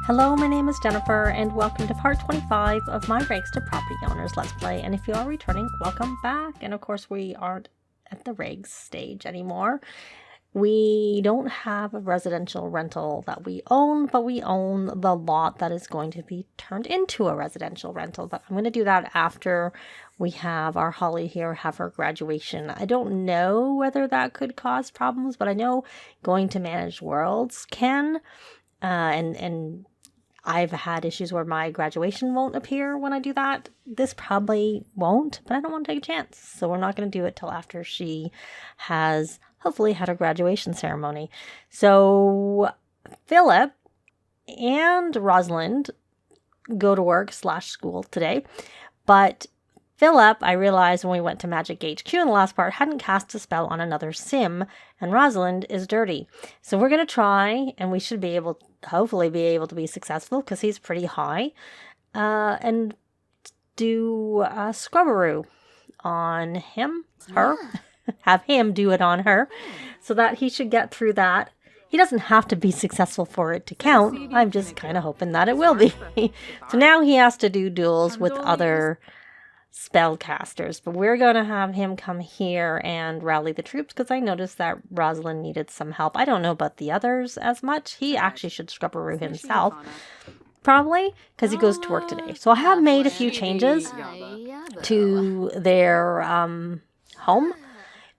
Hello, my name is Jennifer, and welcome to part 25 of my Rags to Property Owners Let's Play. And if you are returning, welcome back. And of course, we aren't at the Rags stage anymore. We don't have a residential rental that we own, but we own the lot that is going to be turned into a residential rental. But I'm going to do that after we have our Hollie here have her graduation. I don't know whether that could cause problems, but I know going to Managed Worlds can. And I've had issues where my graduation won't appear when I do that. This probably won't, but I don't want to take a chance. So we're not going to do it till after she has hopefully had her graduation ceremony. So Phillip and Rosalind go to work / school today. But Phillip, I realized when we went to Magic HQ in the last part, hadn't cast a spell on another sim, and Rosalind is dirty. So we're going to try, and we should be able, hopefully be able to be successful, because he's pretty high, and do a scrubberoo on him, her, have him do it on her, so that he should get through that. He doesn't have to be successful for it to count. I'm just kind of hoping that it will be. So now he has to do duels with other spellcasters, but we're going to have him come here and rally the troops because I noticed that Rosalind needed some help. I don't know about the others as much. He actually should scrubberoo himself, probably, because he goes to work today. So I have made a few changes to their home,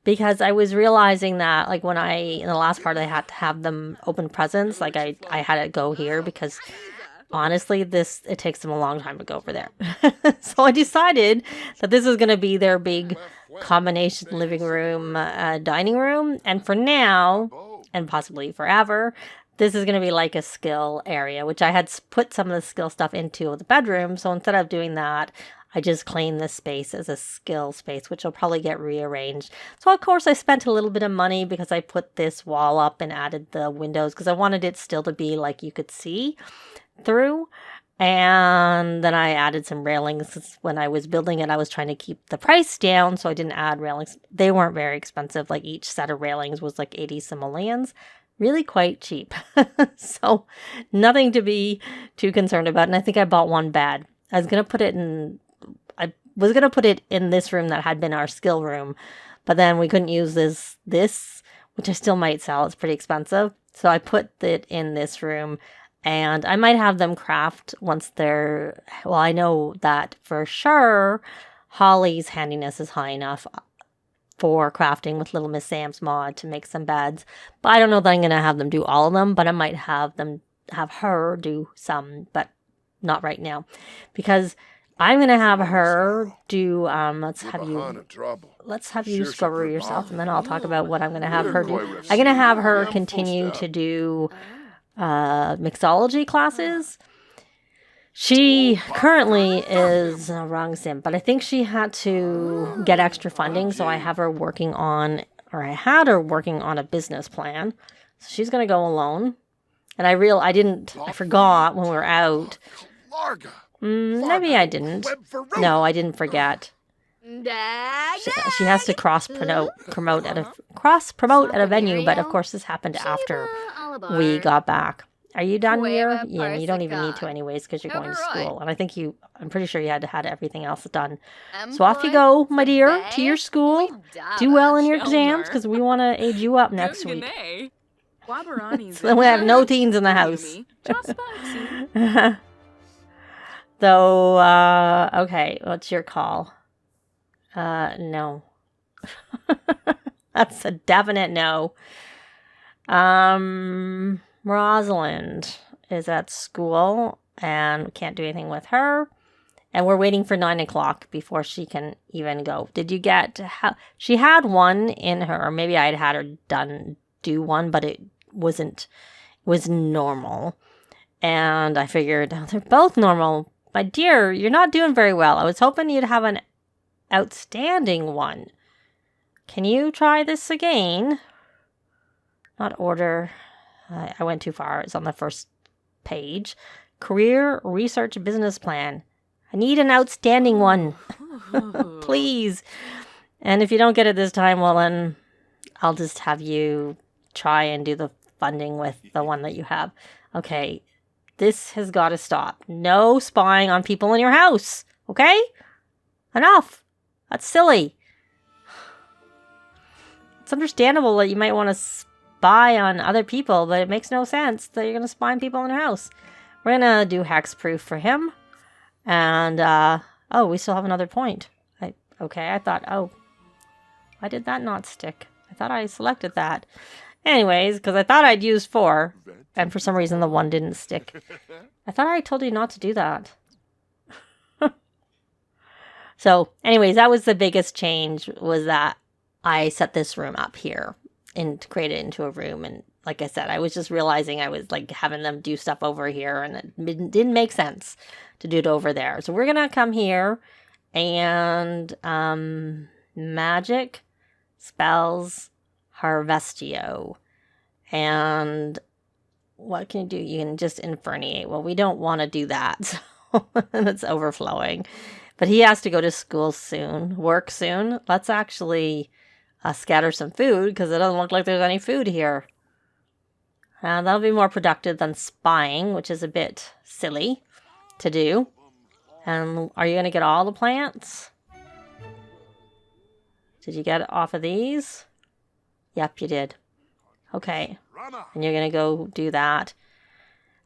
because I was realizing that, like, when in the last part, I had to have them open presents. Like, I had to go here because honestly, it takes them a long time to go over there. So I decided that this is going to be their big combination living room, dining room. And for now, and possibly forever, this is going to be like a skill area, which I had put some of the skill stuff into the bedroom. So instead of doing that, I just claimed this space as a skill space, which will probably get rearranged. So of course I spent a little bit of money because I put this wall up and added the windows because I wanted it still to be like you could see through. And then I added some railings. When I was building it, I was trying to keep the price down, so I didn't add railings. They weren't very expensive. Like, each set of railings was like 80 simoleons. Really quite cheap. So nothing to be too concerned about. And I think I bought one bad. I was going to put it in this room that had been our skill room, but then we couldn't use this, which I still might sell. It's pretty expensive. So I put it in this room. And I might have them craft once I know that for sure Hollie's handiness is high enough for crafting with Little Miss Sam's mod to make some beds. But I don't know that I'm going to have them do all of them, but I might have her do some, but not right now. Because I'm going to have her do, let's have you scrubber yourself, and then I'll talk about what I'm going to have her do. I'm going to have her continue to do mixology classes. She currently is a wrong sim, but I think she had to get extra funding, so I had her working on a business plan. So she's going to go alone. And I forgot when we were out. Maybe I didn't. No, I didn't forget. She has to cross promote at a venue, but of course this happened after we got back. Are you done here? Yeah, you don't even need to anyways because you're going to school. And I'm pretty sure you had everything else done. So off you go, my dear, to your school. Do well in your exams because we want to age you up next week. So then we have no teens in the house. So, okay, what's your call? No. That's a definite no. Rosalind is at school and we can't do anything with her. And we're waiting for 9 o'clock before she can even go. Did you she had one in her, or maybe I'd had her do one, but it was normal. And I figured, they're both normal. My dear, you're not doing very well. I was hoping you'd have an outstanding one. Can you try this again? Not order. I went too far. It's on the first page. Career Research Business Plan. I need an outstanding one. Please. And if you don't get it this time, well then I'll just have you try and do the funding with the one that you have. Okay. This has got to stop. No spying on people in your house. Okay? Enough. That's silly. It's understandable that you might want to spy on other people, but it makes no sense that you're going to spy on people in your house. We're going to do hexproof for him. And, oh, we still have another point. Okay, I thought, oh, why did that not stick? I thought I selected that. Anyways, because I thought I'd used 4, and for some reason the 1 didn't stick. I thought I told you not to do that. So, anyways, that was the biggest change, was that I set this room up here and create it into a room. And like I said, I was just realizing I was like having them do stuff over here, and it didn't make sense to do it over there. So we're going to come here and magic, spells, harvestio. And what can you do? You can just inferniate. Well, we don't want to do that. So it's overflowing. But he has to go to school soon, work soon. Let's actually scatter some food, because it doesn't look like there's any food here. That'll be more productive than spying, which is a bit silly to do. And are you going to get all the plants? Did you get it off of these? Yep, you did. Okay. And you're going to go do that.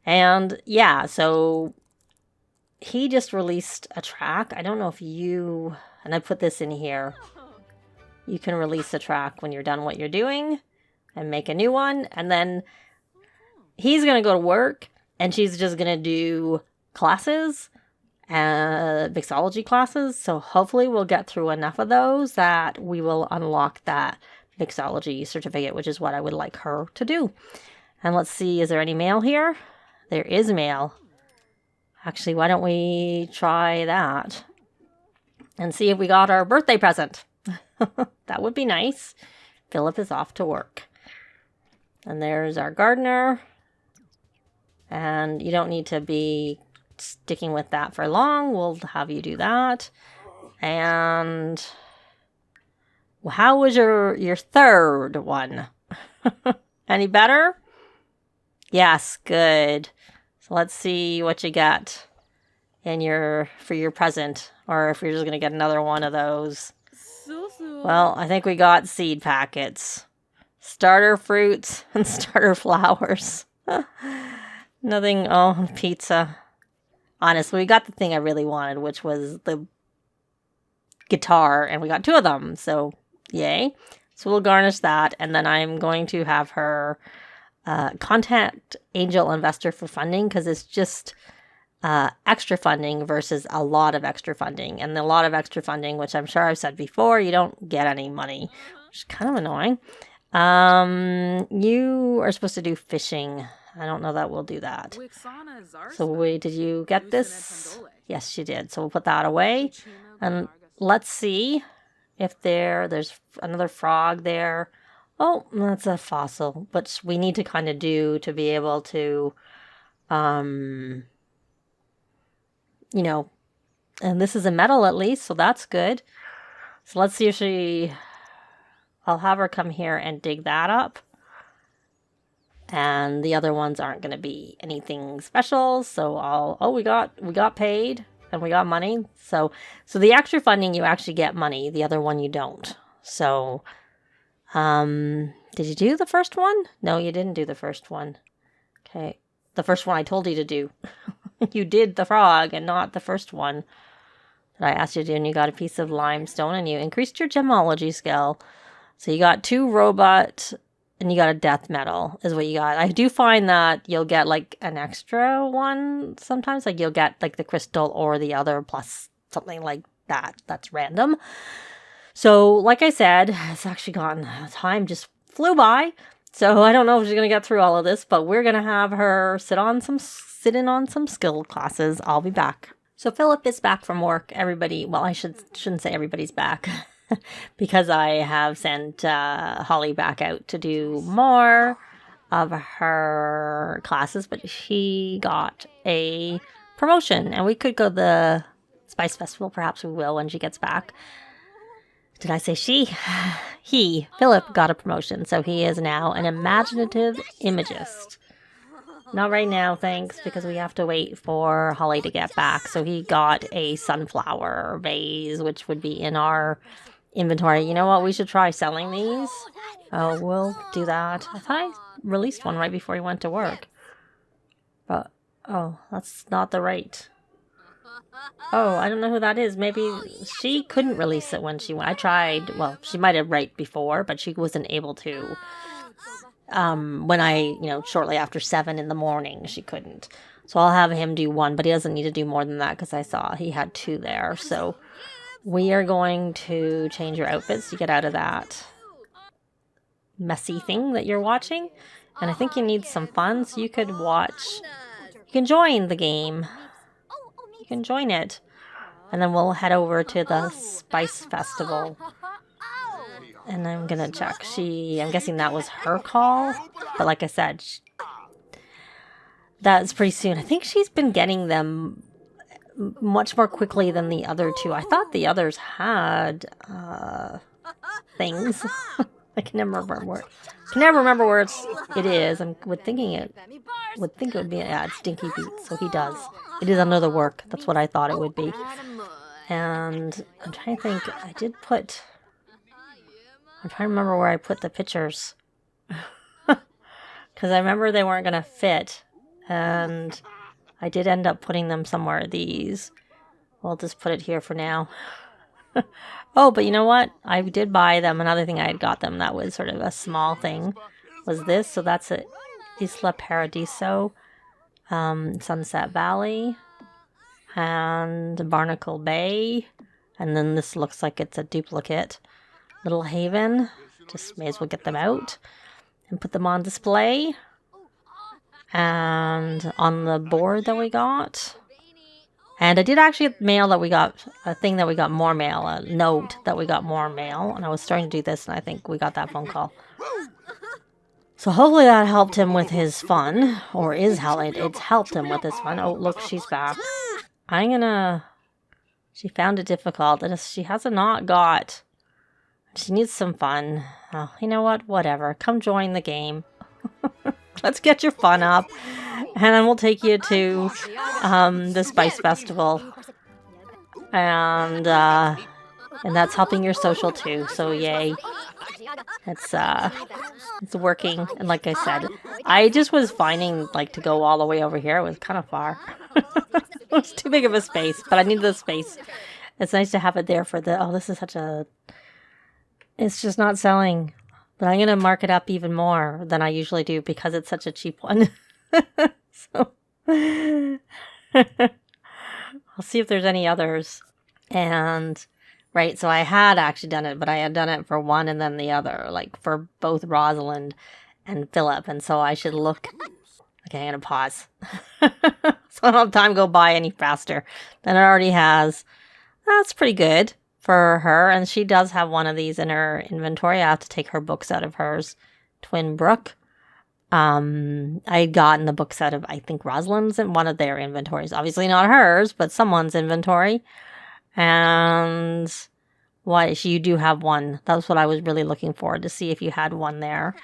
And yeah, so he just released a track. I don't know if you... And I put this in here. You can release a track when you're done what you're doing and make a new one. And then he's going to go to work, and she's just going to do classes. Mixology classes, so hopefully we'll get through enough of those that we will unlock that mixology certificate, which is what I would like her to do. And let's see, is there any mail here? There is mail. Actually, why don't we try that and see if we got our birthday present? That would be nice. Phillip is off to work. And there's our gardener. And you don't need to be sticking with that for long. We'll have you do that. And how was your third one? Any better? Yes, good. So let's see what you got in for your present, or if you're just gonna get another one of those. Well, I think we got seed packets, starter fruits, and starter flowers. Nothing. Oh, pizza. Honestly, we got the thing I really wanted, which was the guitar, and we got 2 of them, so yay. So we'll garnish that, and then I'm going to have her contact angel investor for funding, because it's just extra funding versus a lot of extra funding. And a lot of extra funding, which I'm sure I've said before, you don't get any money, which is kind of annoying. You are supposed to do fishing. I don't know that we'll do that. So did you get this? Yes, you did. So we'll put that away. And let's see if there's another frog there. Oh, that's a fossil. But we need to kind of do to be able to, you know, and this is a metal at least, so that's good. So let's see if I'll have her come here and dig that up. And the other ones aren't going to be anything special. So we got paid and we got money. So the extra funding, you actually get money. The other one, you don't. So, did you do the first one? No, you didn't do the first one. Okay. The first one I told you to do. You did the frog and not the first one that I asked you to do. And you got a piece of limestone, and you increased your gemology skill. So you got 2 robot, and you got a death metal is what you got. I do find that you'll get like an extra one sometimes. Like you'll get like the crystal or the other plus something like that. That's random. So like I said, it's actually gone. Time just flew by. So I don't know if she's going to get through all of this, but we're going to have her sit in on some skill classes. I'll be back. So Phillip is back from work. Everybody, well, I shouldn't say everybody's back. Because I have sent Hollie back out to do more of her classes, but she got a promotion, and we could go to the Spice Festival. Perhaps we will when she gets back. Did I say she? Phillip got a promotion, so he is now an imaginative imagist. Not right now, thanks, because we have to wait for Hollie to get back. So he got a sunflower vase, which would be in our inventory. You know what? We should try selling these. Oh, we'll do that. I thought I released one right before he went to work. But, oh, that's not the right. Oh, I don't know who that is. Maybe she couldn't release it when she went. I tried. Well, she might have right before, but she wasn't able to. When I, shortly after 7 in the morning, she couldn't. So I'll have him do one, but he doesn't need to do more than that because I saw he had 2 there. So we are going to change your outfits to get out of that messy thing that you're watching. And I think you need some fun, so you could watch. You can join the game. You can join it. And then we'll head over to the Spice Festival. And I'm going to check. I'm guessing that was her call. But like I said, that's pretty soon. I think she's been getting them much more quickly than the other 2. I thought the others had things. I can never remember where it is. I would think it would be at Stinky Beats. So he does. It is under the work. That's what I thought it would be. And I'm trying to think. I'm trying to remember where I put the pictures. Because I remember they weren't going to fit. And I did end up putting them somewhere. These. We'll just put it here for now. Oh, but you know what? I did buy them. Another thing I had got them that was sort of a small thing was this. So that's a Isla Paradiso, Sunset Valley, and Barnacle Bay. And then this looks like it's a duplicate. Little Haven. Just may as well get them out and put them on display. And on the board that we got. And I did actually mail that we got a thing that we got more mail, a note that we got more mail. And I was starting to do this, and I think we got that phone call. So hopefully that helped him with his fun, or it's helped him with his fun. Oh, look, she's back. She found it difficult. She has not got, she needs some fun. Oh, you know what? Whatever. Come join the game. Let's get your fun up. And then we'll take you to the Spice Festival. And that's helping your social too. So yay. It's working. And like I said, I just was finding to go all the way over here. It was kind of far. It was too big of a space, but I needed the space. It's nice to have it there for this is it's just not selling. But I'm going to mark it up even more than I usually do because it's such a cheap one. So I'll see if there's any others. And right, so I had actually done it, but I had done it for one and then the other, for both Rosalind and Phillip. And so I should look. Okay, I'm going to pause. So I don't have time to go by any faster than it already has. That's pretty good for her. And she does have one of these in her inventory. I have to take her books out of hers. Twin Brook. I had gotten the books out of, I think, Rosalind's in one of their inventories. Obviously not hers, but someone's inventory. And you do have one. That's what I was really looking for, to see if you had one there.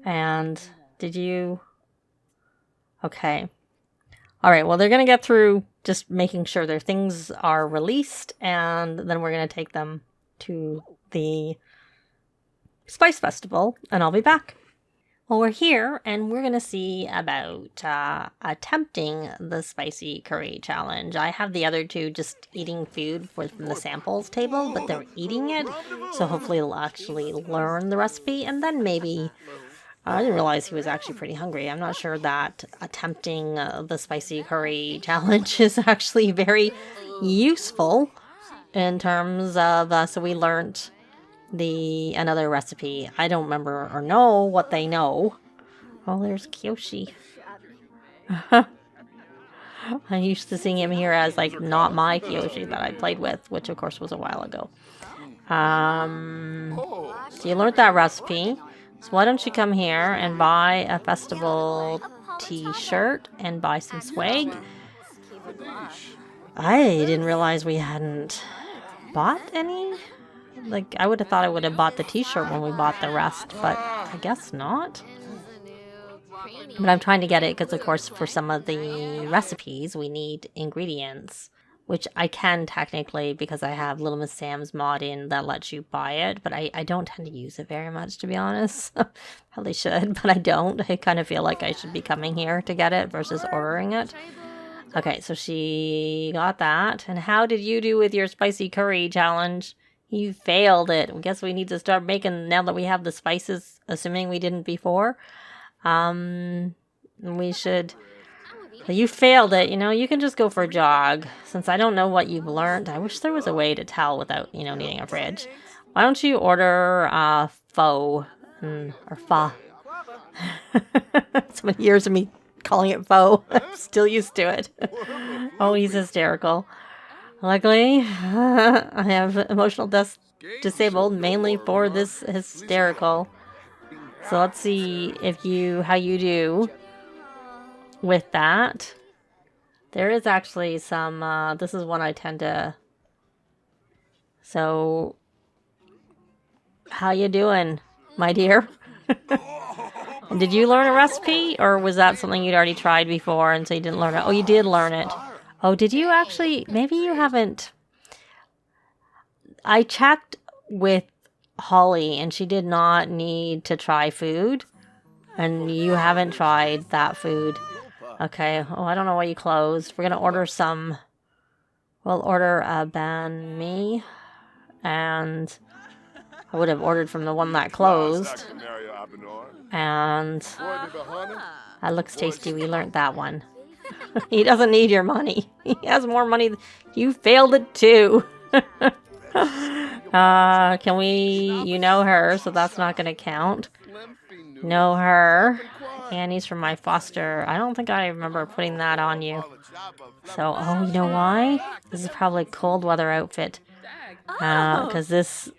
And did you? Okay. All right. Well, they're going to get through just making sure their things are released. And then we're going to take them to the Spice Festival. And I'll be back. Well, we're here, and we're going to see about attempting the Spicy Curry Challenge. I have the other 2 just eating food from the samples table, but they're eating it, so hopefully they'll actually learn the recipe, and then maybe... I didn't realize he was actually pretty hungry. I'm not sure that attempting the Spicy Curry Challenge is actually very useful in terms of... so we learned... another recipe. I don't remember or know what they know. Oh, there's Kyoshi. I used to seeing him here as not my Kyoshi that I played with, which of course was a while ago. So you learned that recipe. So why don't you come here and buy a festival t-shirt and buy some swag. I didn't realize we hadn't bought any. I would have thought I would have bought the t-shirt when we bought the rest, but I guess not. But I'm trying to get it because, of course, for some of the recipes, we need ingredients, which I can technically because I have Little Miss Sam's mod in that lets you buy it, but I don't tend to use it very much, to be honest. Probably should, but I don't. I kind of feel like I should be coming here to get it versus ordering it. Okay, so she got that. And how did you do with your spicy curry challenge? You failed it. I guess we need to start making now that we have the spices, assuming we didn't before. We should... You failed it, you know, you can just go for a jog. Since I don't know what you've learned, I wish there was a way to tell without, you know, needing a fridge. Why don't you order pho, or pho. So many years of me calling it pho. I'm still used to it. Oh, he's hysterical. Luckily, I have emotional disabled mainly for this hysterical. So let's see if how you do with that. There is actually some, this is one I tend to... So, how you doing, my dear? Did you learn a recipe, or was that something you'd already tried before and so you didn't learn it? Oh, you did learn it. Oh, did you actually? Maybe you haven't. I checked with Hollie and she did not need to try food. And you haven't tried that food. Okay. Oh, I don't know why you closed. We're going to order some. We'll order a banh mi. And I would have ordered from the one that closed. And that looks tasty. We learned that one. He doesn't need your money. He has more money. You failed it too. Can we... You know her, so that's not going to count. Know her. Annie's from my foster. I don't think I remember putting that on you. So, oh, you know why? This is probably a cold weather outfit. Because this...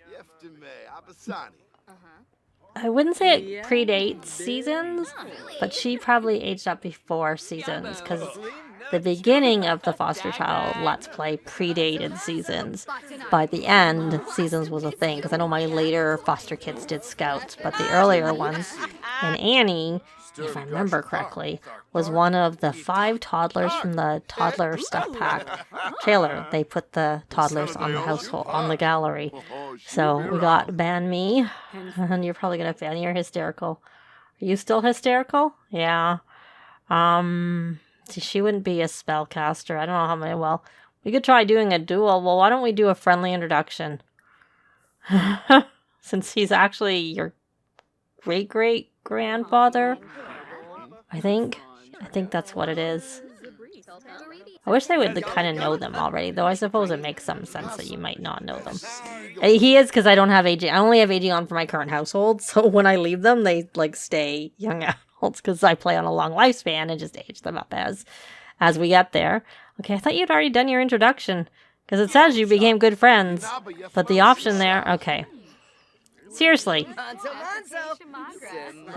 I wouldn't say it predates seasons, but she probably aged up before seasons, because the beginning of the foster child Let's Play predated seasons. By the end, seasons was a thing, because I know my later foster kids did scouts, but the earlier ones, and Annie, if I remember correctly, was one of the 5 toddlers from the toddler stuff pack trailer. They put the toddlers on the household, on the gallery. So we got banh mi, and you're probably gonna fail. You're hysterical. Are you still hysterical? Yeah. She wouldn't be a spellcaster. I don't know how many. Well, we could try doing a duel. Well, why don't we do a friendly introduction? Since he's actually your great-great-grandfather, I think that's what it is. I wish they would kind of know them already, though I suppose it makes some sense that you might not know them. He is, because I don't have aging. I only have aging on for my current household, so when I leave them, they like stay young adults, because I play on a long lifespan and just age them up as we get there. Okay, I thought you'd already done your introduction, because it says you became good friends, but the option there, okay. Seriously.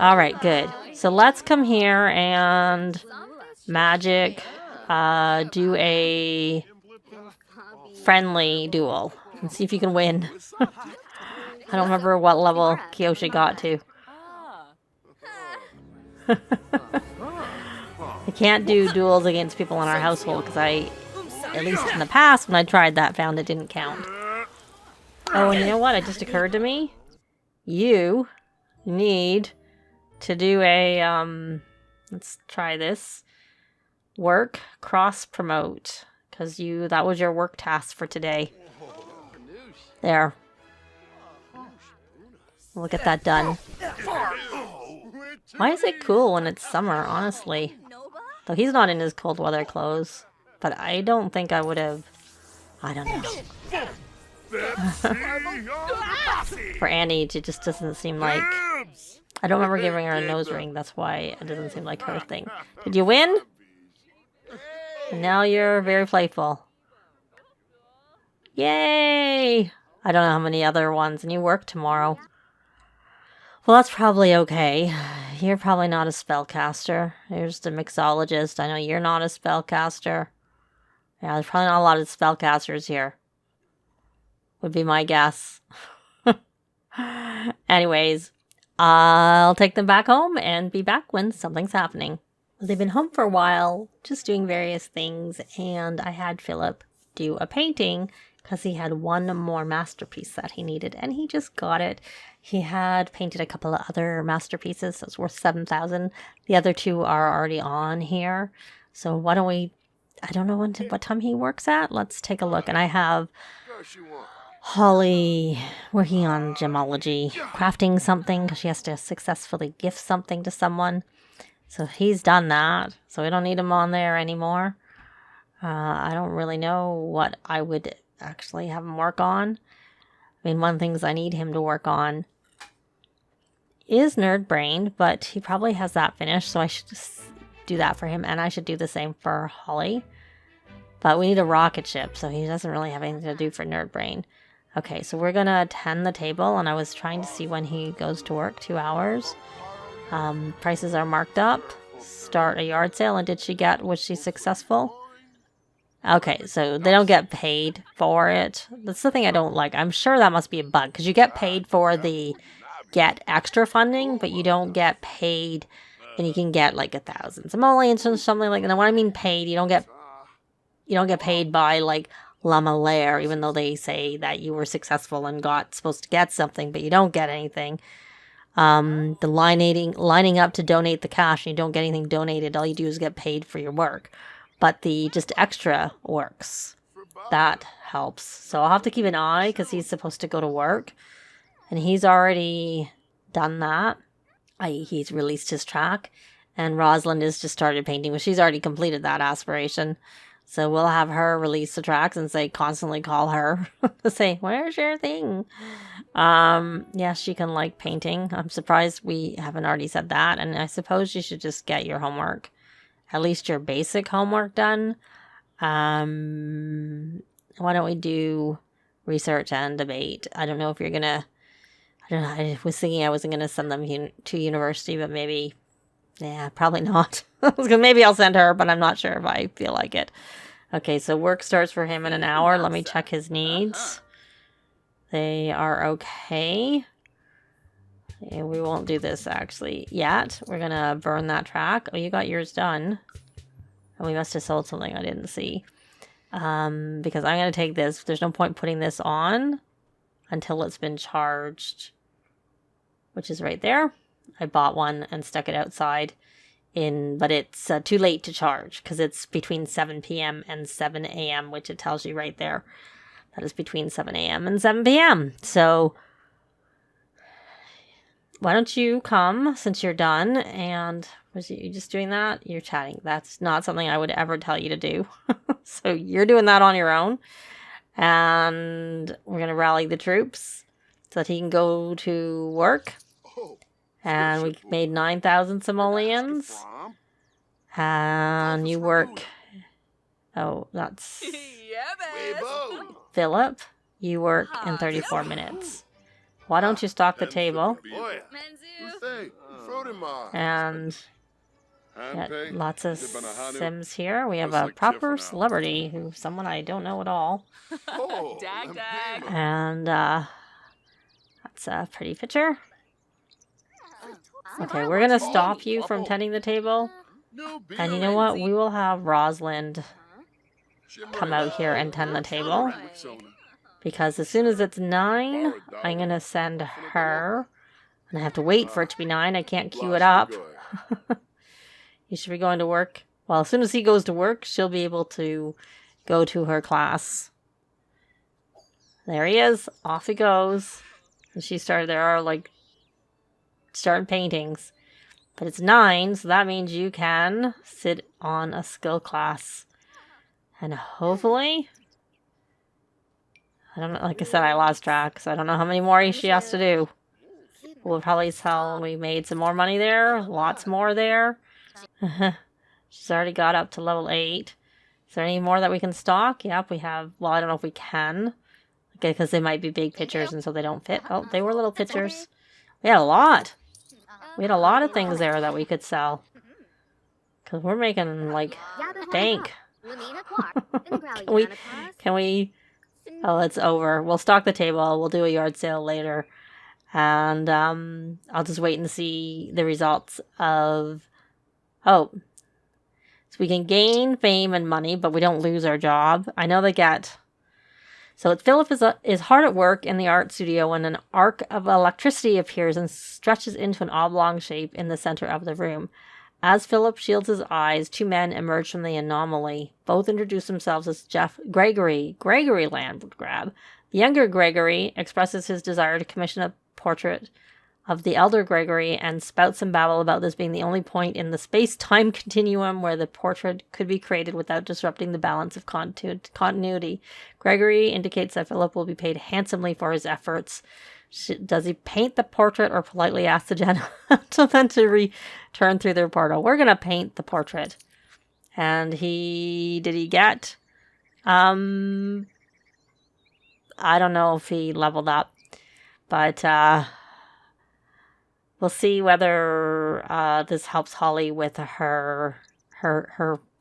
Alright, good. So let's come here and magic do a friendly duel and see if you can win. I don't remember what level Kyoshi got to. I can't do duels against people in our household because at least in the past when I tried that, found it didn't count. Oh, and you know what? It just occurred to me. You need to do a, let's try this. Work, cross-promote. Because that was your work task for today. There. We'll get that done. Why is it cool when it's summer, honestly? Though he's not in his cold weather clothes. But I don't think I would have... I don't know. For Annie, it just doesn't seem like... I don't remember giving her a nose ring. That's why it doesn't seem like her thing. Did you win? And now you're very playful. Yay! I don't know how many other ones. And you work tomorrow. Well, that's probably okay. You're probably not a spellcaster. Here's the mixologist. I know you're not a spellcaster. Yeah, there's probably not a lot of spellcasters here. Would be my guess. Anyways, I'll take them back home and be back when something's happening. They've been home for a while, just doing various things, and I had Phillip do a painting because he had one more masterpiece that he needed, and he just got it. He had painted a couple of other masterpieces, so it's worth 7,000. The other two are already on here, so why don't we, I don't know what time he works at. Let's take a look, and I have Hollie working on gemology, crafting something because she has to successfully gift something to someone. So he's done that, so we don't need him on there anymore. I don't really know what I would actually have him work on. I mean, one of the things I need him to work on is Nerd Brain, but he probably has that finished, so I should just do that for him, and I should do the same for Hollie. But we need a rocket ship, so he doesn't really have anything to do for Nerd Brain. Okay, so we're going to attend the table, and I was trying to see when he goes to work, 2 hours. Prices are marked up. Start a yard sale, and was she successful? Okay, so they don't get paid for it. That's the thing I don't like. I'm sure that must be a bug, because you get paid for the get extra funding, but you don't get paid, and you can get like 1,000 simoleons or something like that. And when I mean paid, you don't get paid by like Llama Lair, even though they say that you were successful and supposed to get something, but you don't get anything. The lining up to donate the cash, and you don't get anything donated. All you do is get paid for your work. But the just extra works. That helps. So I'll have to keep an eye because he's supposed to go to work. And he's already done that. He's released his track. And Rosalind has just started painting, but she's already completed that aspiration. So we'll have her release the tracks and constantly call her to say, where's your thing? Yeah, she can like painting. I'm surprised we haven't already said that. And I suppose you should just get your homework, at least your basic homework done. Why don't we do research and debate? I don't know if you're going to, I don't know. I was thinking I wasn't going to send them to university, but maybe, yeah, probably not. Maybe I'll send her, but I'm not sure if I feel like it. Okay, so work starts for him in an hour. Let me check his needs. They are okay. Yeah, we won't do this actually yet. We're going to burn that track. Oh, you got yours done. And we must have sold something I didn't see. Because I'm going to take this. There's no point putting this on until it's been charged, which is right there. I bought one and stuck it outside. But it's too late to charge because it's between 7 p.m. and 7 a.m., which it tells you right there. That is between 7 a.m. and 7 p.m. So why don't you come since you're done? And was you just doing that? You're chatting. That's not something I would ever tell you to do. So you're doing that on your own. And we're going to rally the troops so that he can go to work. And we made 9,000 simoleons. And you work... Oh, that's... Phillip, you work in 34 minutes. Why don't you stock the table? And got lots of Sims here. We have a proper celebrity, someone I don't know at all. And that's a pretty picture. Okay, we're going to stop you from tending the table. And you know what? We will have Rosalind come out here and tend the table. Because as soon as it's 9, I'm going to send her. And I have to wait for it to be 9. I can't queue it up. You should be going to work. Well, as soon as he goes to work, she'll be able to go to her class. There he is. Off he goes. And she started, there are like... started paintings, but it's 9, so that means you can sit on a skill class, and hopefully, I don't know, like I said, I lost track, so I don't know how many more she has to do. We'll probably sell, we made some more money there, lots more there. She's already got up to level 8. Is there any more that we can stock? Yep, we have, well, I don't know if we can, okay, because they might be big pictures and so they don't fit. Oh, they were little pictures. We had a lot. We had a lot of things there that we could sell. Because we're making, like, bank. Can we... Oh, it's over. We'll stock the table. We'll do a yard sale later. And I'll just wait and see the results of... Oh, so we can gain fame and money, but we don't lose our job. I know they get... So Phillip is hard at work in the art studio when an arc of electricity appears and stretches into an oblong shape in the center of the room. As Phillip shields his eyes, 2 men emerge from the anomaly. Both introduce themselves as Gregory Landgrab. The younger Gregory expresses his desire to commission a portrait of the elder Gregory and spouts some babble about this being the only point in the space-time continuum where the portrait could be created without disrupting the balance of continuity. Gregory indicates that Phillip will be paid handsomely for his efforts. Does he paint the portrait or politely ask the gentleman to return through their portal? We're going to paint the portrait. And did he get... I don't know if he leveled up. But we'll see whether this helps Hollie with her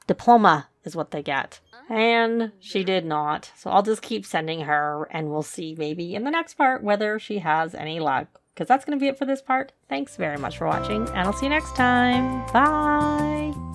diploma is what they get. And she did not. So I'll just keep sending her and we'll see maybe in the next part whether she has any luck. Because that's going to be it for this part. Thanks very much for watching and I'll see you next time. Bye!